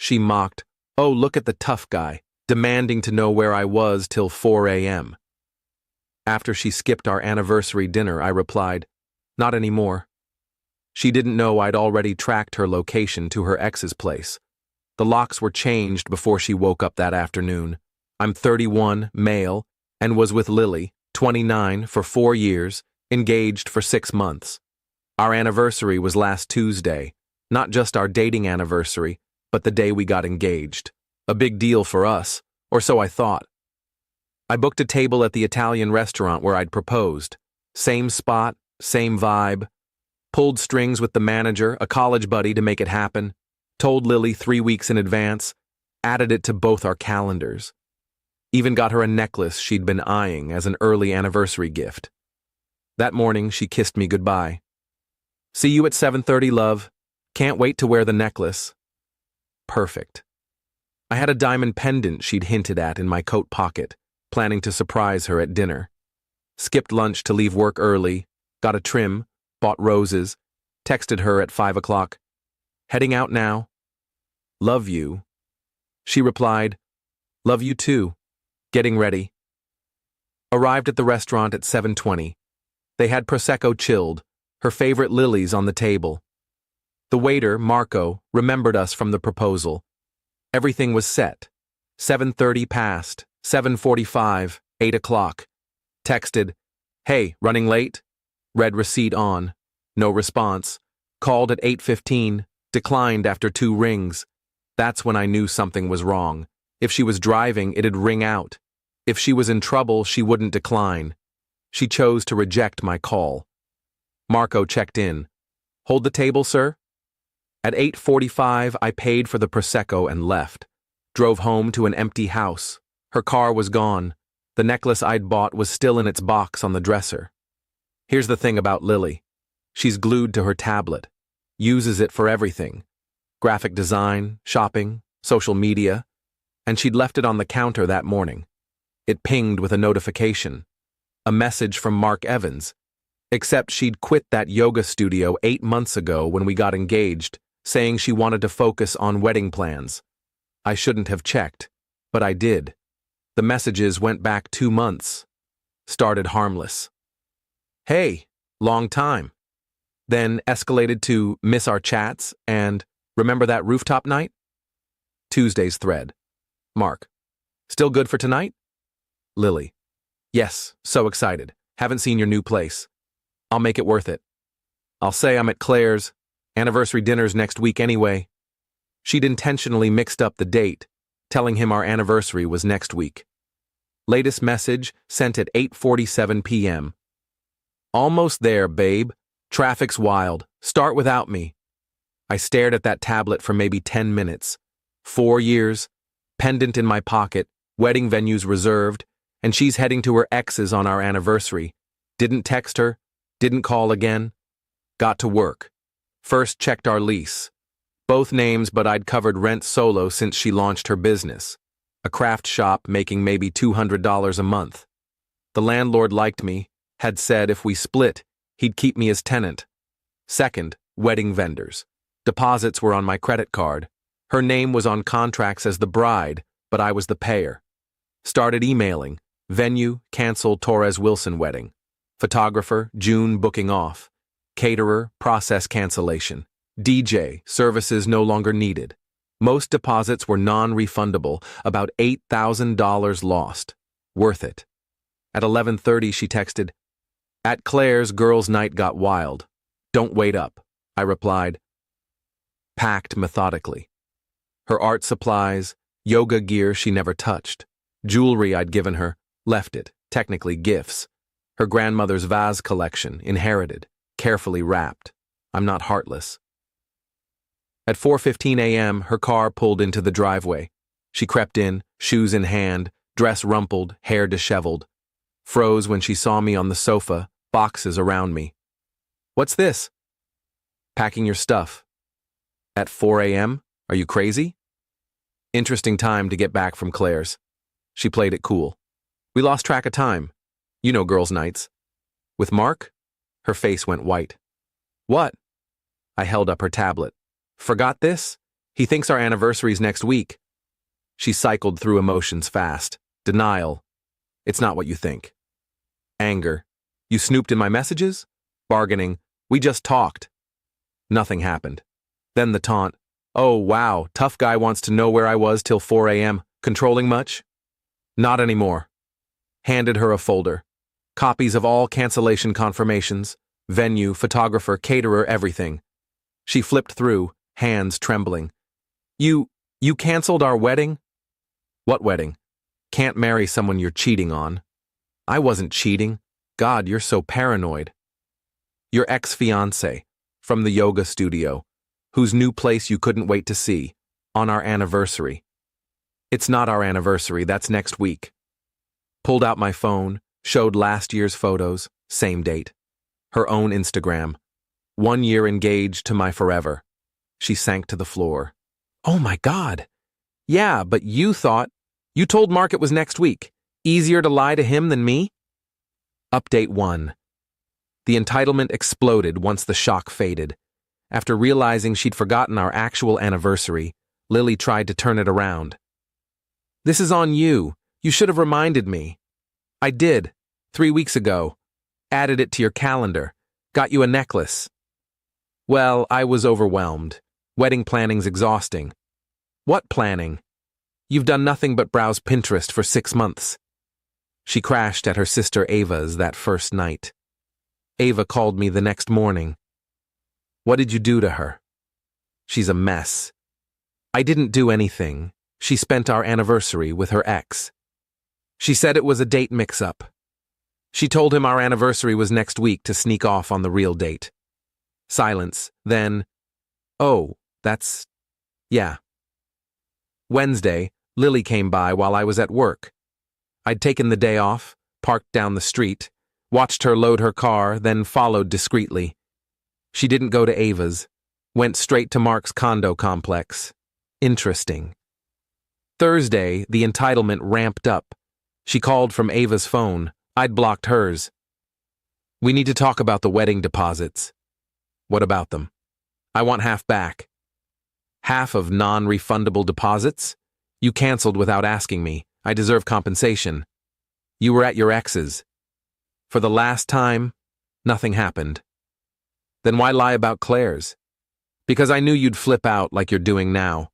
She mocked, "Oh, look at the tough guy, demanding to know where I was till 4 a.m. After she skipped our anniversary dinner, I replied, "Not anymore." She didn't know I'd already tracked her location to her ex's place. The locks were changed before she woke up that afternoon. I'm 31, male, and was with Lily, 29, for 4 years, engaged for 6 months. Our anniversary was last Tuesday, not just our dating anniversary, but the day we got engaged. A big deal for us, or so I thought. I booked a table at the Italian restaurant where I'd proposed. Same spot, same vibe. Pulled strings with the manager, a college buddy, to make it happen. Told Lily 3 weeks in advance. Added it to both our calendars. Even got her a necklace she'd been eyeing as an early anniversary gift. That morning, she kissed me goodbye. "See you at 7:30, love. Can't wait to wear the necklace." Perfect. I had a diamond pendant she'd hinted at in my coat pocket, planning to surprise her at dinner. Skipped lunch to leave work early, got a trim, bought roses, texted her at 5 o'clock. "Heading out now. Love you." She replied, "Love you too. Getting ready." Arrived at the restaurant at 7:20. They had Prosecco chilled, her favorite lilies on the table. The waiter, Marco, remembered us from the proposal. Everything was set. 7:30 passed, 7:45, 8 o'clock. Texted, "Hey, running late?" Read receipt on. No response. Called at 8:15, declined after 2 rings. That's when I knew something was wrong. If she was driving, it'd ring out. If she was in trouble, she wouldn't decline. She chose to reject my call. Marco checked in. "Hold the table, sir?" At 8:45, I paid for the Prosecco and left. Drove home to an empty house. Her car was gone. The necklace I'd bought was still in its box on the dresser. Here's the thing about Lily. She's glued to her tablet. Uses it for everything. Graphic design, shopping, social media. And she'd left it on the counter that morning. It pinged with a notification. A message from Mark Evans. Except she'd quit that yoga studio 8 months ago when we got engaged, saying she wanted to focus on wedding plans. I shouldn't have checked, but I did. The messages went back 2 months. Started harmless. "Hey, long time." Then escalated to "miss our chats" and "remember that rooftop night?" Tuesday's thread. Mark. "Still good for tonight?" Lily. "Yes, so excited. Haven't seen your new place. I'll make it worth it. I'll say I'm at Claire's. Anniversary dinner's next week anyway." She'd intentionally mixed up the date, telling him our anniversary was next week. Latest message sent at 8:47 p.m. "Almost there, babe. Traffic's wild. Start without me." I stared at that tablet for maybe 10 minutes. 4 years, pendant in my pocket, wedding venues reserved, and she's heading to her ex's on our anniversary. Didn't text her, didn't call again. Got to work. First checked our lease. Both names, but I'd covered rent solo since she launched her business. A craft shop making maybe $200 a month. The landlord liked me, had said if we split, he'd keep me as tenant. Second, wedding vendors. Deposits were on my credit card. Her name was on contracts as the bride, but I was the payer. Started emailing. Venue, cancel Torres Wilson wedding. Photographer, June booking off. Caterer, process cancellation. DJ, services no longer needed. Most deposits were non-refundable, about $8,000 lost. Worth it. At 11:30 she texted, "At Claire's, girls' night got wild. Don't wait up." I replied. Packed methodically. Her art supplies, yoga gear she never touched. Jewelry I'd given her, left it, technically gifts. Her grandmother's vase collection, inherited, carefully wrapped. I'm not heartless. At 4:15 a.m., her car pulled into the driveway. She crept in, shoes in hand, dress rumpled, hair disheveled. Froze when she saw me on the sofa, boxes around me. "What's this?" "Packing your stuff." "At 4 a.m.? Are you crazy?" Interesting time to get back from Claire's. She played it cool. We lost track of time. You know girls' nights. "With Mark?" Her face went white. "What?" I held up her tablet. "Forgot this? He thinks our anniversary's next week. She cycled through emotions fast. Denial. It's not what you think. Anger. You snooped in my messages? Bargaining. We just talked. Nothing happened. Then the taunt. Oh, wow, tough guy wants to know where I was till 4 a.m. Controlling much? Not anymore. Handed her a folder. Copies of all cancellation confirmations. Venue, photographer, caterer, everything. She flipped through, hands trembling. You canceled our wedding? What wedding? Can't marry someone you're cheating on. I wasn't cheating. God, you're so paranoid. Your ex-fiancé, from the yoga studio, whose new place you couldn't wait to see, on our anniversary. It's not our anniversary, that's next week. Pulled out my phone, showed last year's photos, same date. Her own Instagram. 1 year engaged to my forever. She sank to the floor. Oh my God. Yeah, but you told Mark it was next week. Easier to lie to him than me? Update 1. The entitlement exploded once the shock faded. After realizing she'd forgotten our actual anniversary, Lily tried to turn it around. This is on you. You should have reminded me. I did, 3 weeks ago. Added it to your calendar. Got you a necklace. Well, I was overwhelmed. Wedding planning's exhausting. What planning? You've done nothing but browse Pinterest for 6 months. She crashed at her sister Ava's that first night. Ava called me the next morning. What did you do to her? She's a mess. I didn't do anything. She spent our anniversary with her ex. She said it was a date mix-up. She told him our anniversary was next week to sneak off on the real date. Silence, then, oh, yeah. Wednesday, Lily came by while I was at work. I'd taken the day off, parked down the street, watched her load her car, then followed discreetly. She didn't go to Ava's, went straight to Mark's condo complex. Interesting. Thursday, the entitlement ramped up. She called from Ava's phone. I'd blocked hers. We need to talk about the wedding deposits. What about them? I want half back. Half of non-refundable deposits? You canceled without asking me. I deserve compensation. You were at your ex's. For the last time, nothing happened. Then why lie about Claire's? Because I knew you'd flip out like you're doing now.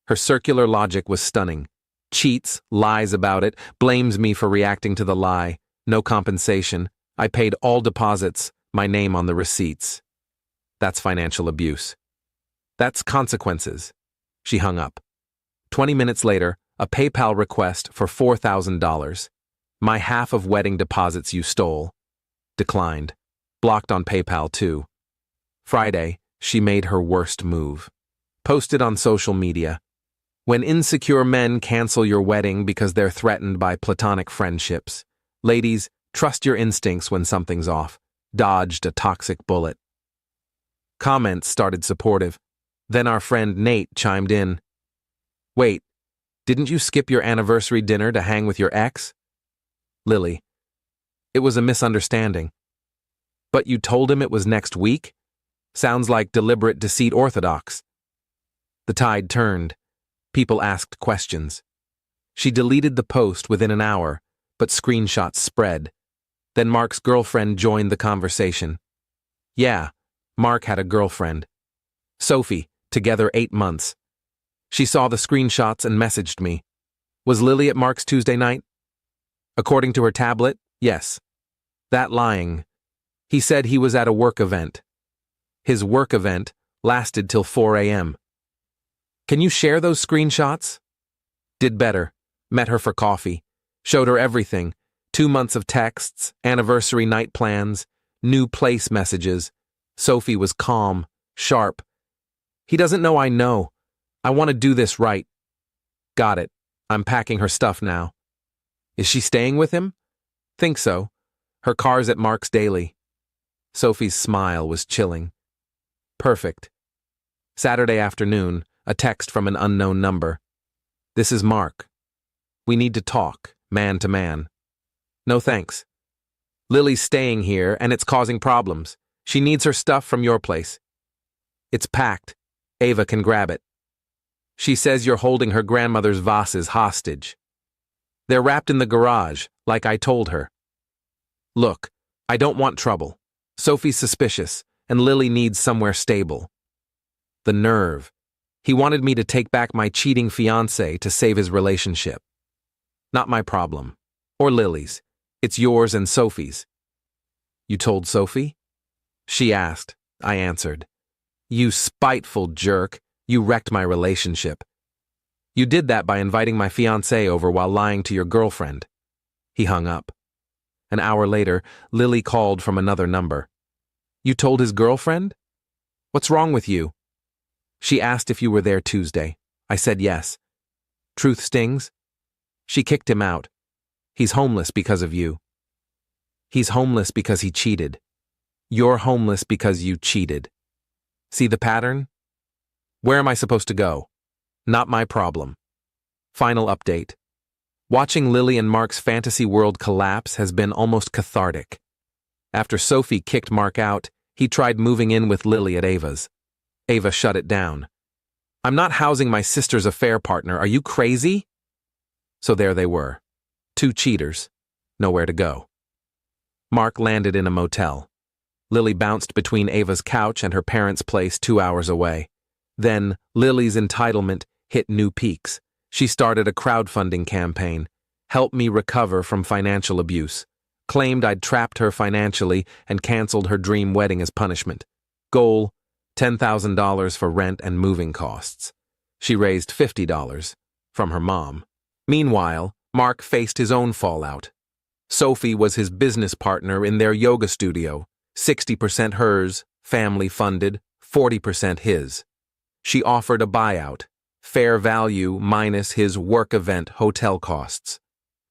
Her circular logic was stunning. Cheats, lies about it, blames me for reacting to the lie. No compensation. I paid all deposits, my name on the receipts. That's financial abuse. That's consequences. She hung up. 20 minutes later, a PayPal request for $4,000. My half of wedding deposits you stole. Declined. Blocked on PayPal too. Friday, she made her worst move. Posted on social media. When insecure men cancel your wedding because they're threatened by platonic friendships. Ladies, trust your instincts when something's off. Dodged a toxic bullet. Comments started supportive. Then our friend Nate chimed in. Wait, didn't you skip your anniversary dinner to hang with your ex? Lily. It was a misunderstanding. But you told him it was next week? Sounds like deliberate deceit orthodox. The tide turned. People asked questions. She deleted the post within an hour, but screenshots spread. Then Mark's girlfriend joined the conversation. Yeah, Mark had a girlfriend. Sophie, together 8 months. She saw the screenshots and messaged me. Was Lily at Mark's Tuesday night? According to her tablet, yes. That lying. He said he was at a work event. His work event lasted till 4 a.m. Can you share those screenshots? Did better. Met her for coffee. Showed her everything. 2 months of texts, anniversary night plans, new place messages. Sophie was calm, sharp. He doesn't know I know. I want to do this right. Got it. I'm packing her stuff now. Is she staying with him? Think so. Her car's at Mark's daily. Sophie's smile was chilling. Perfect. Saturday afternoon, a text from an unknown number. This is Mark. We need to talk, man to man. No thanks. Lily's staying here and it's causing problems. She needs her stuff from your place. It's packed. Ava can grab it. She says you're holding her grandmother's vases hostage. They're wrapped in the garage, like I told her. Look, I don't want trouble. Sophie's suspicious, and Lily needs somewhere stable. The nerve. He wanted me to take back my cheating fiancé to save his relationship. Not my problem. Or Lily's. It's yours and Sophie's. You told Sophie? She asked. I answered. You spiteful jerk. You wrecked my relationship. You did that by inviting my fiancé over while lying to your girlfriend. He hung up. An hour later, Lily called from another number. You told his girlfriend? What's wrong with you? She asked if you were there Tuesday. I said yes. Truth stings? She kicked him out. He's homeless because of you. He's homeless because he cheated. You're homeless because you cheated. See the pattern? Where am I supposed to go? Not my problem. Final update. Watching Lily and Mark's fantasy world collapse has been almost cathartic. After Sophie kicked Mark out, he tried moving in with Lily at Ava's. Ava shut it down. I'm not housing my sister's affair partner, are you crazy? So there they were. Two cheaters. Nowhere to go. Mark landed in a motel. Lily bounced between Ava's couch and her parents' place 2 hours away. Then, Lily's entitlement hit new peaks. She started a crowdfunding campaign. Help me recover from financial abuse. Claimed I'd trapped her financially and canceled her dream wedding as punishment. Goal, $10,000 for rent and moving costs. She raised $50 from her mom. Meanwhile, Mark faced his own fallout. Sophie was his business partner in their yoga studio, 60% hers, family funded, 40% his. She offered a buyout, fair value minus his work event hotel costs.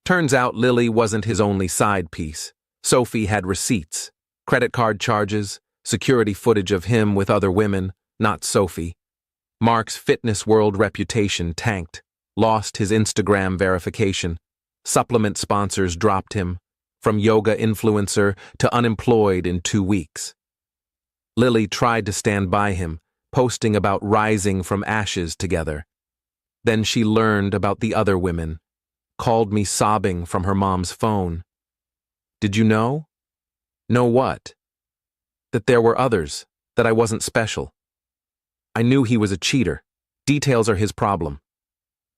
Turns out Lily wasn't his only side piece. Sophie had receipts, credit card charges, security footage of him with other women, not Sophie. Mark's fitness world reputation tanked, lost his Instagram verification. Supplement sponsors dropped him, from yoga influencer to unemployed in 2 weeks. Lily tried to stand by him, posting about rising from ashes together. Then she learned about the other women, called me sobbing from her mom's phone. Did you know? Know what? That there were others, that I wasn't special. I knew he was a cheater. Details are his problem.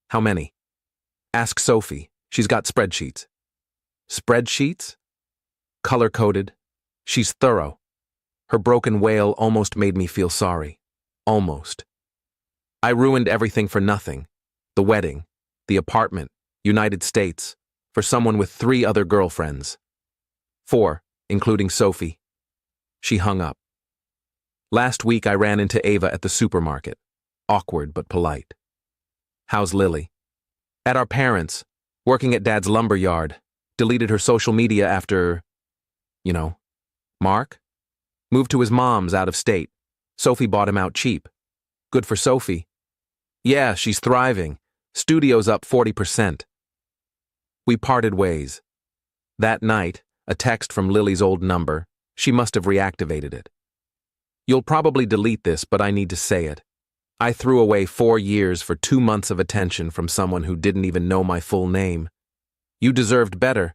How many? Ask Sophie. She's got spreadsheets. Spreadsheets? Color-coded. She's thorough. Her broken wail almost made me feel sorry. Almost. I ruined everything for nothing. The wedding, the apartment, United States, for someone with 3 other girlfriends. 4, including Sophie. She hung up. Last week I ran into Ava at the supermarket. Awkward but polite. How's Lily? At our parents', working at Dad's lumber yard. Deleted her social media after, Mark? Moved to his mom's out of state. Sophie bought him out cheap. Good for Sophie. Yeah, she's thriving. Studio's up 40%. We parted ways. That night, a text from Lily's old number. She must have reactivated it. You'll probably delete this, but I need to say it. I threw away 4 years for 2 months of attention from someone who didn't even know my full name. You deserved better.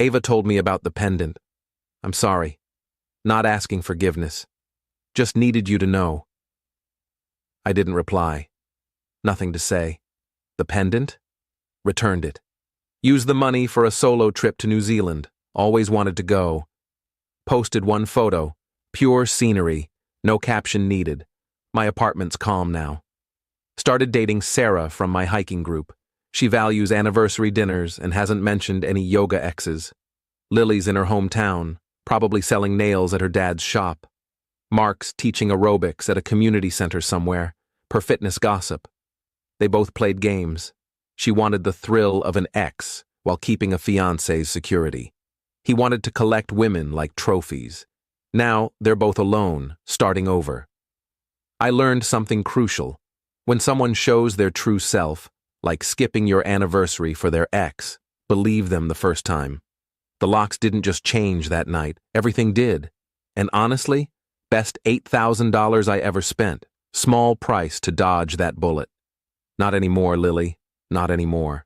Ava told me about the pendant. I'm sorry. Not asking forgiveness. Just needed you to know. I didn't reply. Nothing to say. The pendant? Returned it. Used the money for a solo trip to New Zealand. Always wanted to go. Posted one photo. Pure scenery. No caption needed. My apartment's calm now. Started dating Sarah from my hiking group. She values anniversary dinners and hasn't mentioned any yoga exes. Lily's in her hometown, probably selling nails at her dad's shop. Mark's teaching aerobics at a community center somewhere, per fitness gossip. They both played games. She wanted the thrill of an ex while keeping a fiancé's security. He wanted to collect women like trophies. Now they're both alone, starting over. I learned something crucial. When someone shows their true self, like skipping your anniversary for their ex, believe them the first time. The locks didn't just change that night, everything did. And honestly, best $8,000 I ever spent. Small price to dodge that bullet. Not anymore, Lily. Not anymore.